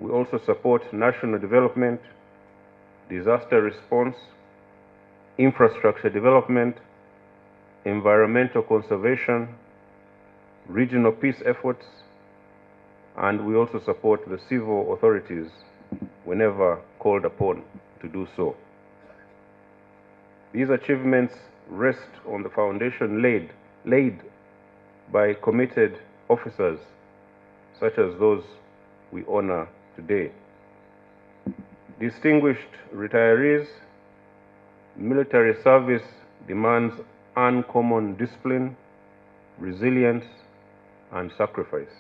We also support national development, disaster response, infrastructure development, environmental conservation, regional peace efforts, and we also support the civil authorities whenever called upon to do so. These achievements rest on the foundation laid by committed officers such as those we honor today. Distinguished retirees, military service demands uncommon discipline, resilience, and sacrifice.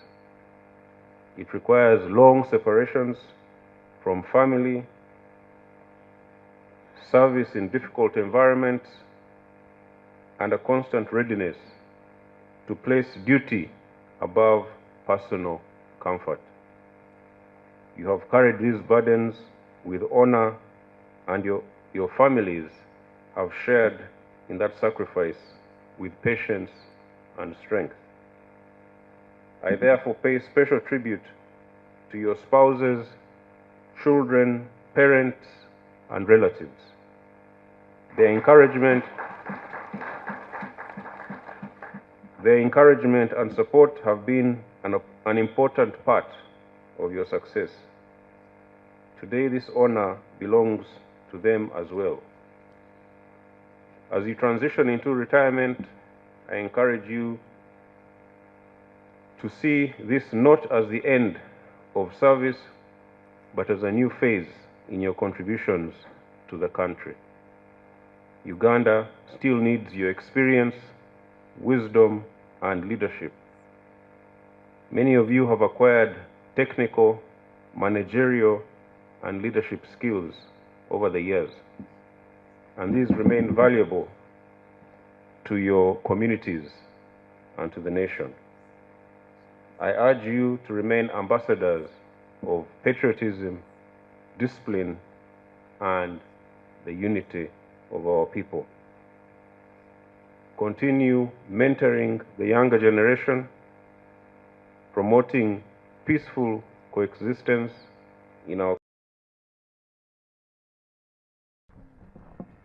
It requires long separations from family, service in difficult environments, and a constant readiness to place duty above personal comfort. You have carried these burdens with honor, and your families have shared in that sacrifice with patience and strength. I therefore pay special tribute to your spouses, children, parents, and relatives. Their encouragement and support have been an important part of your success. Today, this honor belongs to them as well. As you transition into retirement, I encourage you to see this not as the end of service, but as a new phase in your contributions to the country. Uganda still needs your experience, wisdom, and leadership. Many of you have acquired technical, managerial, and leadership skills over the years, and these remain valuable to your communities and to the nation. I urge you to remain ambassadors of patriotism, discipline, and the unity of our people. Continue mentoring the younger generation, promoting peaceful coexistence in our.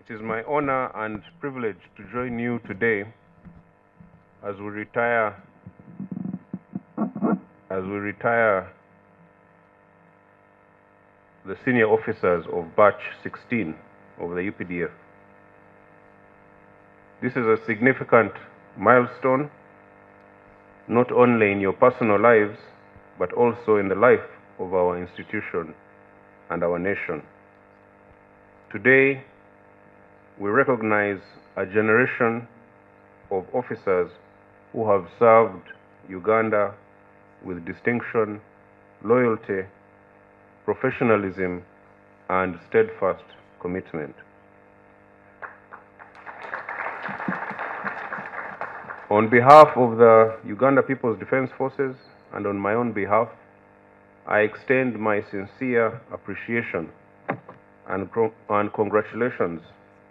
It is my honor and privilege to join you today as we retire the senior officers of Batch 16 of the UPDF. This is a significant milestone, not only in your personal lives, but also in the life of our institution and our nation. Today, we recognize a generation of officers who have served Uganda with distinction, loyalty, professionalism, and steadfast commitment. On behalf of the Uganda People's Defense Forces and on my own behalf, I extend my sincere appreciation and congratulations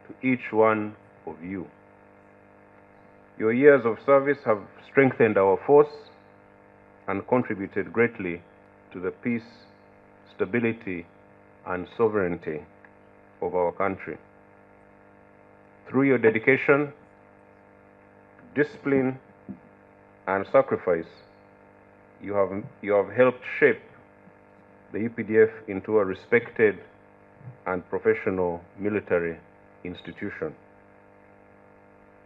to each one of you. Your years of service have strengthened our force and contributed greatly to the peace, stability, and sovereignty of our country. Through your dedication, discipline, and sacrifice, you have helped shape the UPDF into a respected and professional military institution.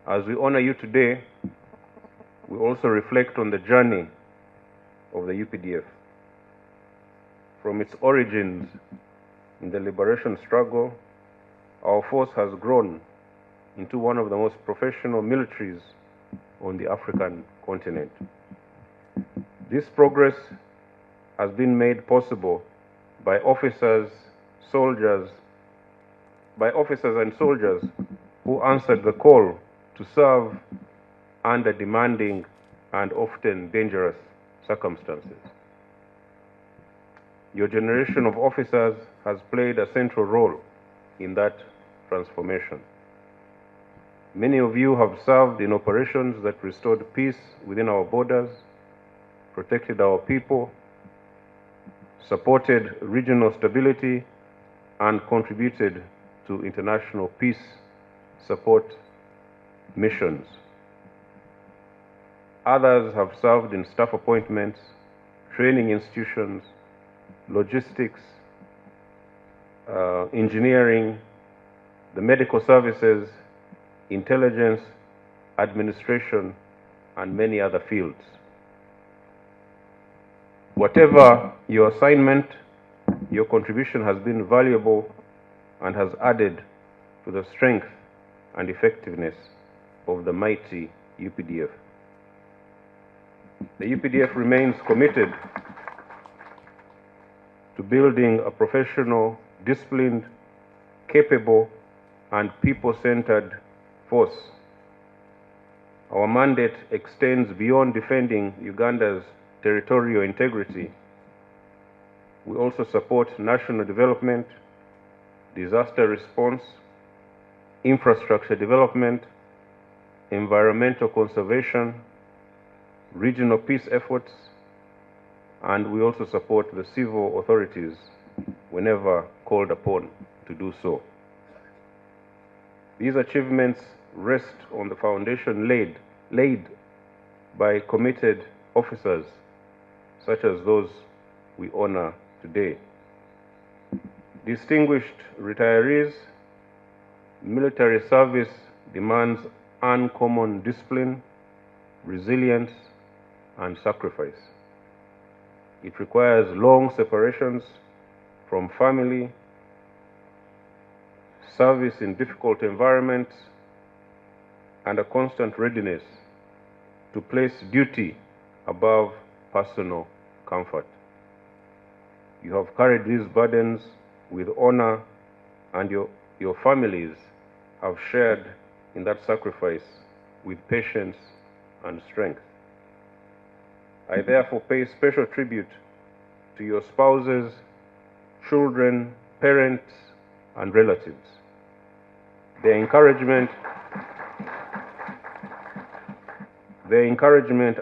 As we honor you today, we also reflect on the journey of the UPDF. From its origins in the liberation struggle, our force has grown into one of the most professional militaries on the African continent. This progress has been made possible by officers and soldiers who answered the call to serve under demanding and often dangerous circumstances. Your generation of officers has played a central role in that transformation. Many of you have served in operations that restored peace within our borders, protected our people, supported regional stability, and contributed to international peace support missions. Others have served in staff appointments, training institutions, logistics, engineering, the medical services, intelligence, administration, and many other fields. Whatever your assignment, your contribution has been valuable and has added to the strength and effectiveness of the mighty UPDF. The UPDF remains committed to building a professional, disciplined, capable, and people-centered force. Our mandate extends beyond defending Uganda's territorial integrity. We also support national development, disaster response, infrastructure development, environmental conservation, regional peace efforts, and we also support the civil authorities whenever called upon to do so. These achievements rest on the foundation laid by committed officers such as those we honor today. Distinguished retirees, military service demands uncommon discipline, resilience, and sacrifice. It requires long separations from family, service in difficult environments, and a constant readiness to place duty above personal comfort. You have carried these burdens with honor, and your families have shared in that sacrifice with patience and strength. I therefore pay special tribute to your spouses, children, parents, and relatives. Their encouragement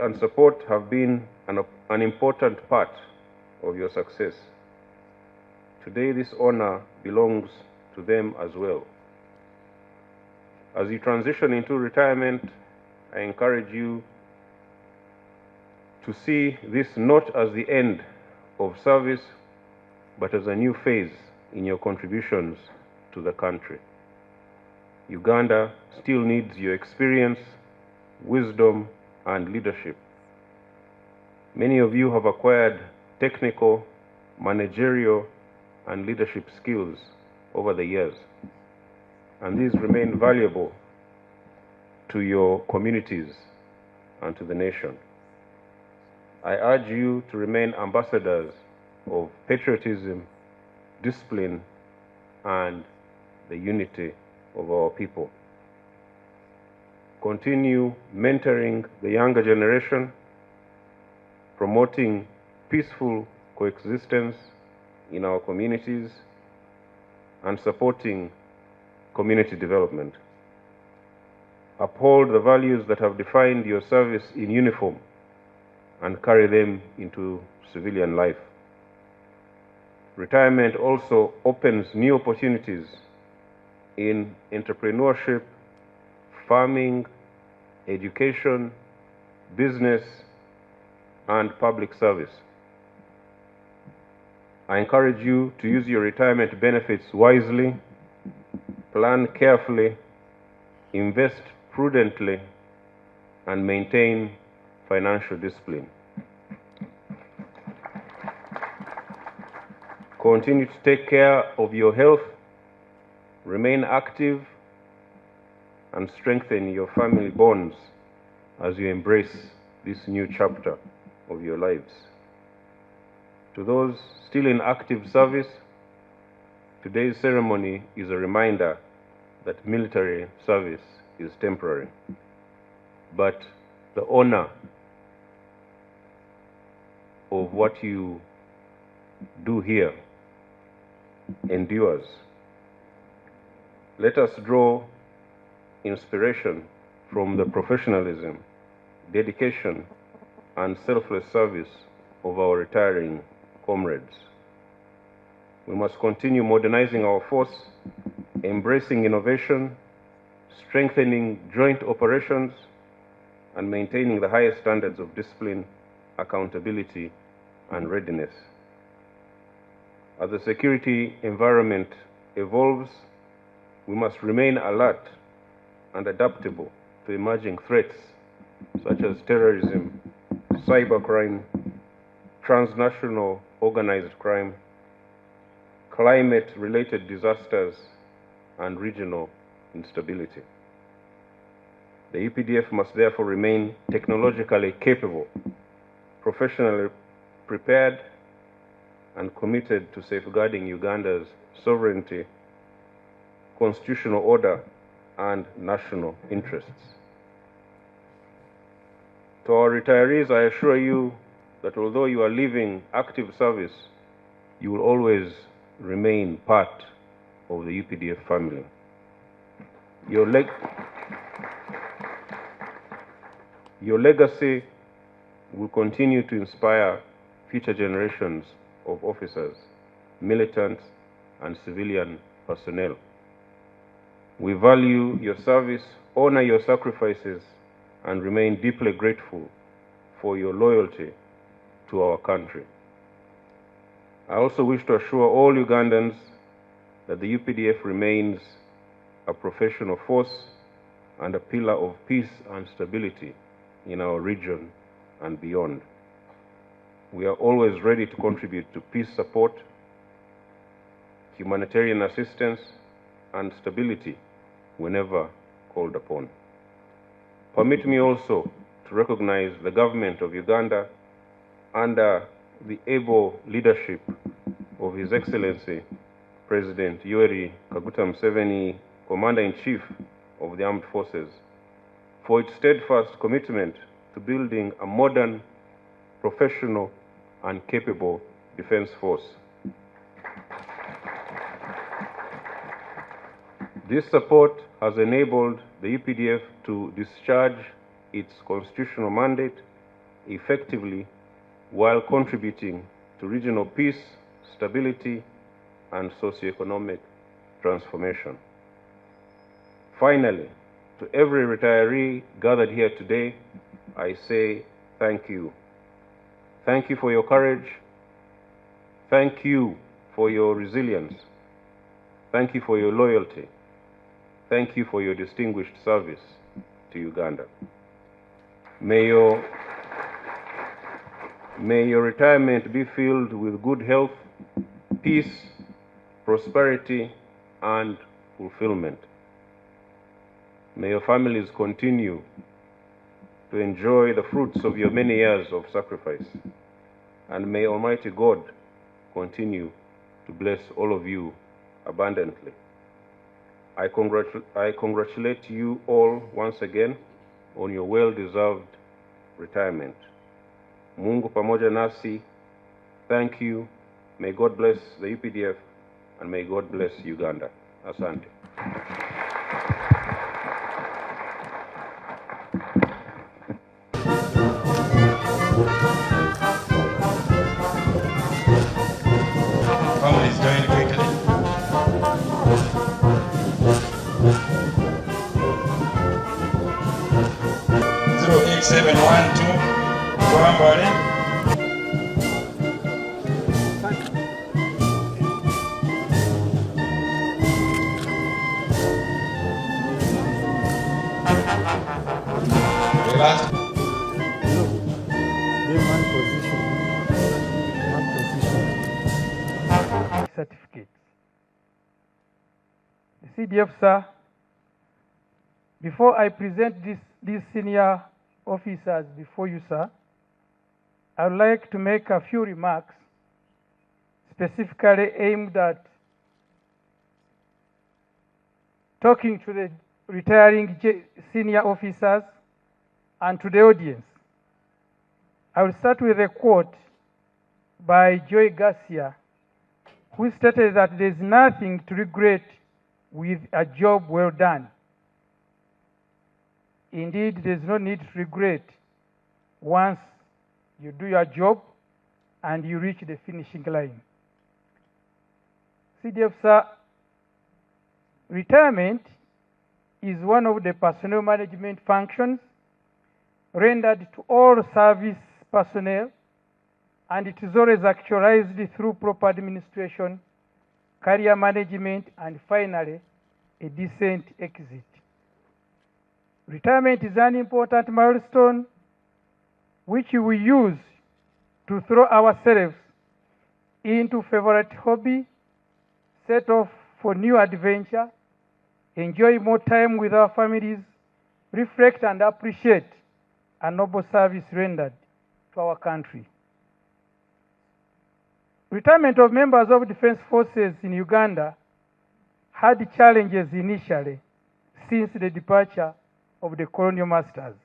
and support have been an important part of your success. Today, this honor belongs to them as well. As you transition into retirement, I encourage you to see this not as the end of service, but as a new phase in your contributions to the country. Uganda still needs your experience, wisdom, and leadership. Many of you have acquired technical, managerial, and leadership skills over the years, and these remain valuable to your communities and to the nation. I urge you to remain ambassadors of patriotism, discipline, and the unity of our people. Continue mentoring the younger generation, promoting peaceful coexistence in our communities, and supporting community development. Uphold the values that have defined your service in uniform and carry them into civilian life. Retirement also opens new opportunities in entrepreneurship, farming, education, business, and public service. I encourage you to use your retirement benefits wisely, plan carefully, invest prudently, and maintain financial discipline. Continue to take care of your health, remain active, and strengthen your family bonds as you embrace this new chapter of your lives. To those still in active service, today's ceremony is a reminder that military service is temporary, but the honor of what you do here endures. Let us draw inspiration from the professionalism, dedication, and selfless service of our retiring comrades. We must continue modernizing our force, embracing innovation, strengthening joint operations, and maintaining the highest standards of discipline, accountability, and readiness. As the security environment evolves, we must remain alert and adaptable to emerging threats such as terrorism, cybercrime, transnational organized crime, climate-related disasters, and regional instability. The UPDF must therefore remain technologically capable, professionally prepared, and committed to safeguarding Uganda's sovereignty, constitutional order, and national interests. To our retirees, I assure you that although you are leaving active service, you will always remain part of the UPDF family. Your legacy will continue to inspire future generations of officers, militants, and civilian personnel. We value your service, honor your sacrifices, and remain deeply grateful for your loyalty to our country. I also wish to assure all Ugandans that the UPDF remains a professional force and a pillar of peace and stability in our region and beyond. We are always ready to contribute to peace support, humanitarian assistance, and stability whenever called upon. Permit me also to recognize the government of Uganda under the able leadership of His Excellency President Yoweri Kaguta Museveni, Commander-in-Chief of the Armed Forces, for its steadfast commitment to building a modern, professional, and capable defense force. This support has enabled the UPDF to discharge its constitutional mandate effectively while contributing to regional peace, stability, and socioeconomic transformation. Finally, to every retiree gathered here today, I say thank you. Thank you for your courage. Thank you for your resilience. Thank you for your loyalty. Thank you for your distinguished service to Uganda. May your retirement be filled with good health, peace, prosperity, and fulfillment. May your families continue to enjoy the fruits of your many years of sacrifice. And may Almighty God continue to bless all of you abundantly. I congratulate you all once again on your well-deserved retirement. Mungu pamoja nasi. Thank you. May God bless the UPDF and may God bless Uganda. Asante. Families join quickly. Zero 8712 Wambale. The last certificates. The CDF, sir, before I present these senior officers before you, sir, I would like to make a few remarks specifically aimed at talking to the retiring senior officers and to the audience. I will start with a quote by Joy Garcia, who stated that there is nothing to regret with a job well done. Indeed, there is no need to regret once you do your job and you reach the finishing line. CDF, sir, retirement is one of the personnel management functions rendered to all service personnel, and it is always actualized through proper administration, career management, and finally, a decent exit. Retirement is an important milestone which we use to throw ourselves into favorite hobby, set off for new adventure, enjoy more time with our families, reflect and appreciate a noble service rendered to our country. Retirement of members of defense forces in Uganda had challenges initially since the departure of the colonial masters.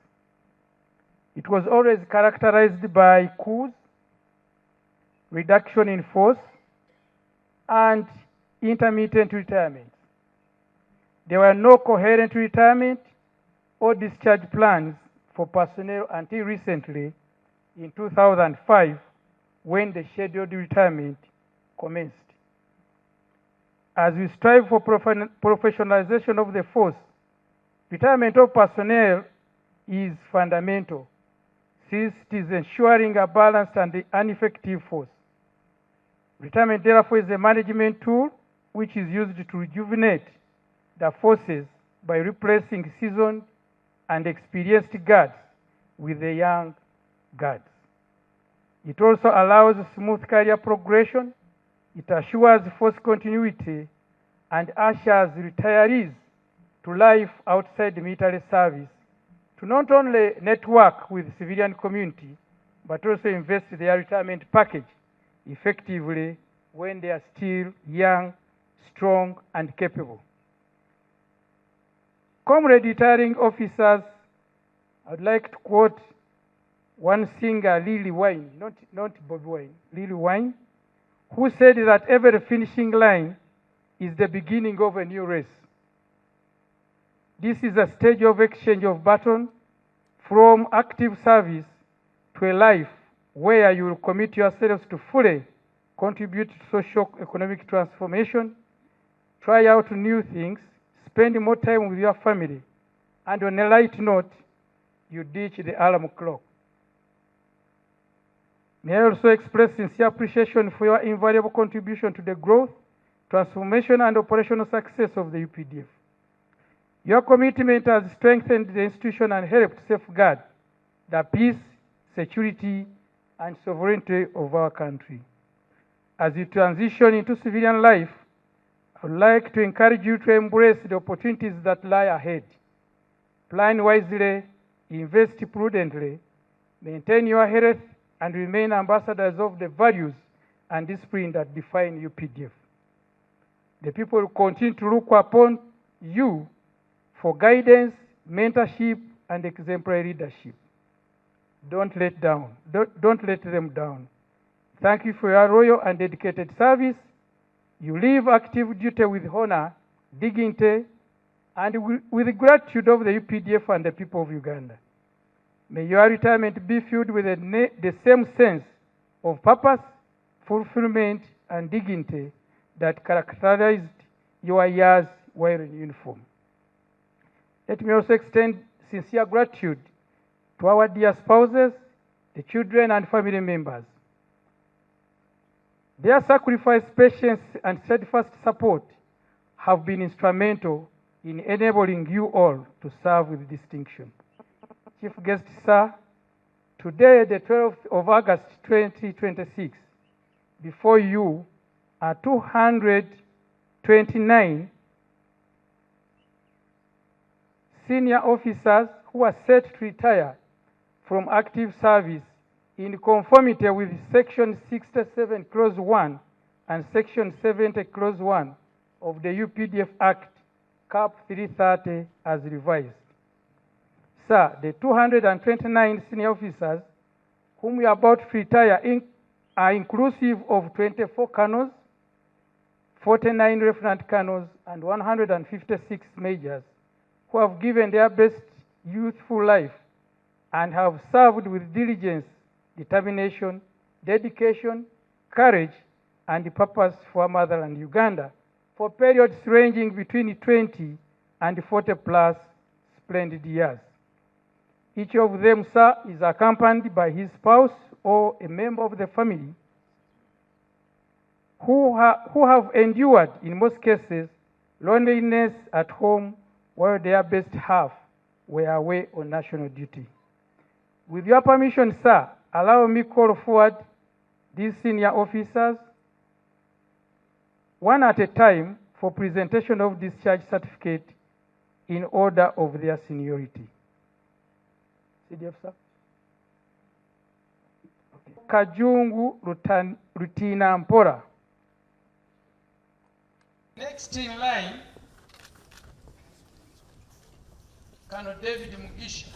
It was always characterized by coups, reduction in force, and intermittent retirement. There were no coherent retirement or discharge plans for personnel until recently in 2005 when the scheduled retirement commenced. As we strive for professionalization of the force, retirement of personnel is fundamental since it is ensuring a balanced and an effective force. Retirement, therefore, is a management tool which is used to rejuvenate the forces by replacing seasoned and experienced guards with the young guards. It also allows smooth career progression, it assures force continuity, and ushers retirees to life outside the military service to not only network with the civilian community, but also invest their retirement package effectively when they are still young, strong, and capable. Comrade retiring officers, I'd like to quote one singer, Lily Wine, not Bob Wine, Lily Wine, who said that every finishing line is the beginning of a new race. This is a stage of exchange of baton from active service to a life where you will commit yourselves to fully contribute to socio-economic transformation, try out new things, spend more time with your family, and on a light note, you ditch the alarm clock. May I also express sincere appreciation for your invaluable contribution to the growth, transformation, and operational success of the UPDF. Your commitment has strengthened the institution and helped safeguard the peace, security, and sovereignty of our country. As you transition into civilian life, I would like to encourage you to embrace the opportunities that lie ahead. Plan wisely, invest prudently, maintain your health, and remain ambassadors of the values and discipline that define UPDF. The people will continue to look upon you for guidance, mentorship, and exemplary leadership. Don't let them down. Thank you for your loyal and dedicated service. You leave active duty with honor, dignity, and with gratitude of the UPDF and the people of Uganda. May your retirement be filled with the same sense of purpose, fulfillment, and dignity that characterized your years while in uniform. Let me also extend sincere gratitude to our dear spouses, the children, and family members. Their sacrifice, patience, and steadfast support have been instrumental in enabling you all to serve with distinction. Chief Guest, sir, today, the 12th of August 2026, before you are 229 senior officers who are set to retire from active service in conformity with Section 67, Clause 1 and Section 70, Clause 1 of the UPDF Act, Cap 330 as revised. Sir, the 229 senior officers whom we are about to retire are inclusive of 24 colonels, 49 lieutenant colonels, and 156 majors who have given their best youthful life and have served with diligence, determination, dedication, courage, and purpose for motherland Uganda for periods ranging between 20 and 40 plus splendid years. Each of them, sir, is accompanied by his spouse or a member of the family who have endured, in most cases, loneliness at home while their best half were away on national duty. With your permission, sir, allow me call forward these senior officers, one at a time, for presentation of discharge certificate in order of their seniority. CDF, sir. Okay. Kajungu Rutina Mpora. Next in line, Colonel David Mugisha.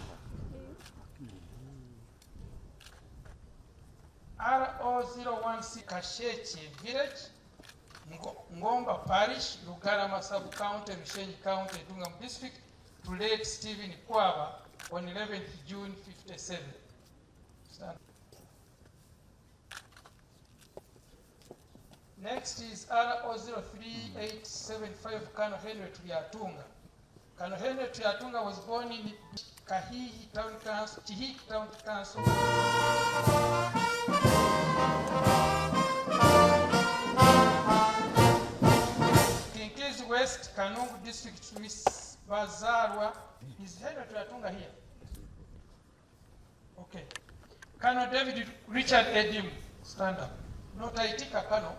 RO016 Kasheche Village, Ngomba Parish, Lugarama Sub-County, Mishenyi County, Dungam District, to late Stephen Kwaba on 11th June 57. Next is RO03875 Colonel Henry Tuyatunga. Colonel Henry Tuyatunga was born in Kahiki Town Council, Kinkizi West, Kanungu District, Miss Bazarwa. Is Henry Tuyatunga here? Okay. Colonel David Richard Edim, stand up. Not Aitika Colonel.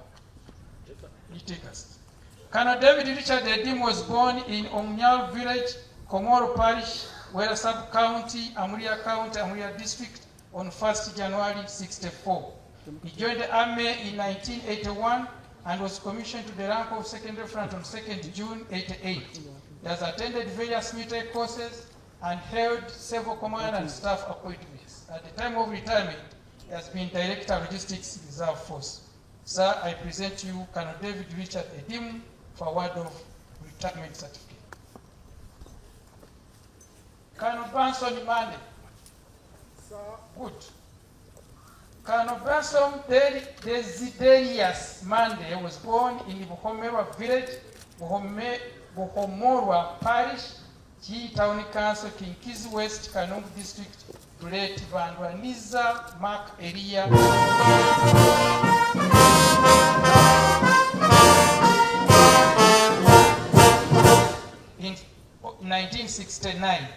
Colonel David Richard Edim was born in Omnyal Village, Komoro Parish, Wera Sub-County, Amuria County, Amuria District on 1st January 64. He joined the army in 1981 and was commissioned to the rank of Second Lieutenant on 2nd June 88. He has attended various military courses and held several command and staff appointments. At the time of retirement, he has been Director of Logistics Reserve Force. Sir, I present to you Colonel David Richard Edim for award of retirement certificate. Colonel Benson Mande. Sir. Good. Colonel Benson Desiderius Mande was born in Buhomerwa Village, Buhomorwa Parish, G Town Council, Kinkizi West, Kanungu District, to late Bandwaniza Mark Elia. In 1969,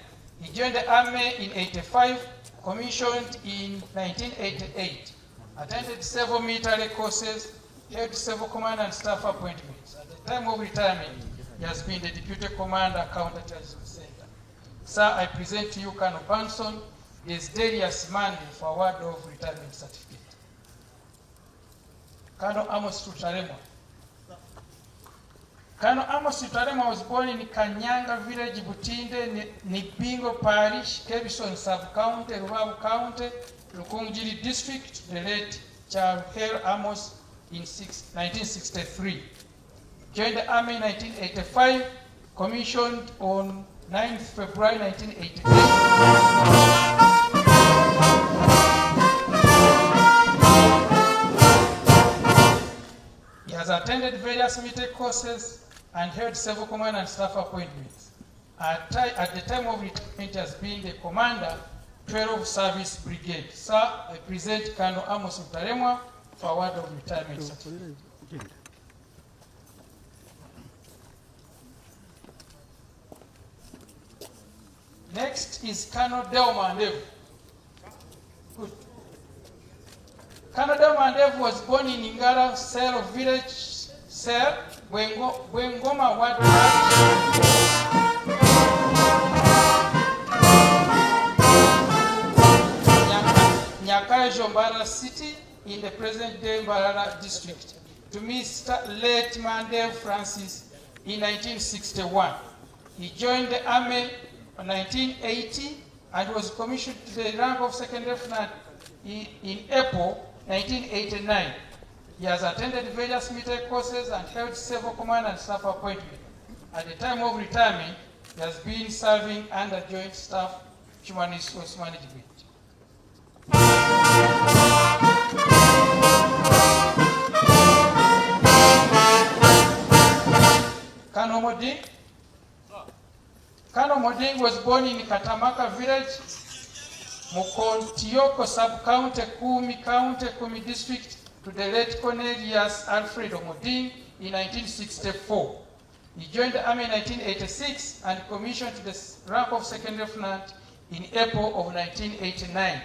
he joined the army in 85, commissioned in 1988, attended several military courses, held several command and staff appointments. At the time of retirement, he has been the Deputy Commander, Counterterrorism Center. Sir, I present to you Colonel Benson Desiderius Mande for award of retirement certificate. Colonel Amos Tutaremwa. Colonel Amos Tutaremwa was born in Kanyanga Village, Butinde, Nibingo Parish, Kebison Sub-County, Rubavu County, Lukungiri District, the late Charles Hale Amos in 1963. Joined the army in 1985, commissioned on 9th February 1988. He has attended various military courses and held several command and staff appointments. At the time of retirement, he has been the commander, 12 Service Brigade. Sir, I present Colonel Amos Tutaremwa for award of retirement certificate. Next is Colonel Delmandev. Good. Colonel Delmandev was born in Ingara, Sel Village, Sel, Bwengoma Ward, Nyakajo Mbarara City in the present-day Mbarara district, to Mr. late Mandev Francis in 1961. He joined the army in 1980 and was commissioned to the rank of Second Lieutenant in April 1989. He has attended various military courses and held several command and staff appointments. At the time of retirement, he has been serving under Joint Staff Human Resource Management. Colonel Moding. Colonel Moding was born in Katamaka village, Mukontioko sub-county, Kumi district, to the late Cornelius Alfredo Moding in 1964. He joined the army in 1986 and commissioned to the rank of second lieutenant in April of 1989.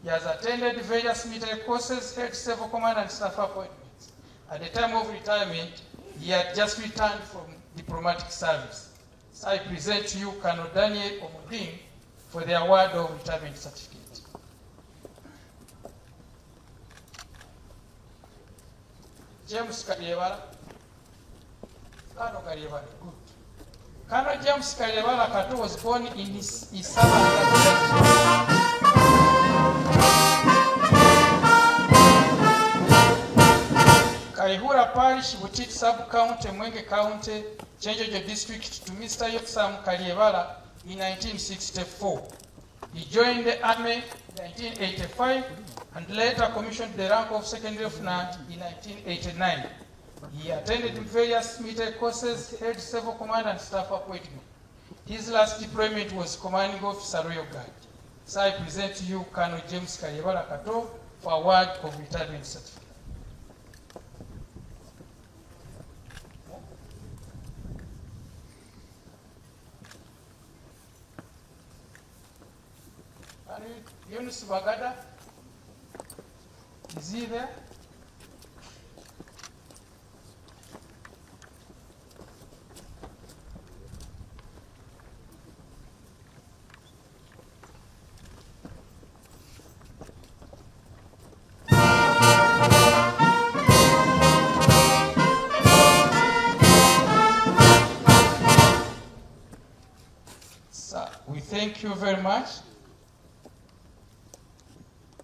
He has attended various military courses, held several command and staff appointments. At the time of retirement, he had just returned from diplomatic service. So I present to you Colonel Daniel Omuding for the award of retirement certificate. James Karyebala. Colonel Karyebala, good. Colonel James Karyebala Kato was born in Isabanga village. Kaihura Parish, Butiti Sub-County, Mwenge County, Chenjojo District, to Mr. Yoksam Karyebala in 1964. He joined the army in 1985 and later commissioned the rank of second lieutenant in 1989. He attended various military courses, held several command and staff appointments. His last deployment was commanding officer Royal Guard. So I present to you Colonel James Karyebala Kato for award of retirement certificate. Yunus Bagada, is he there? So we thank you very much.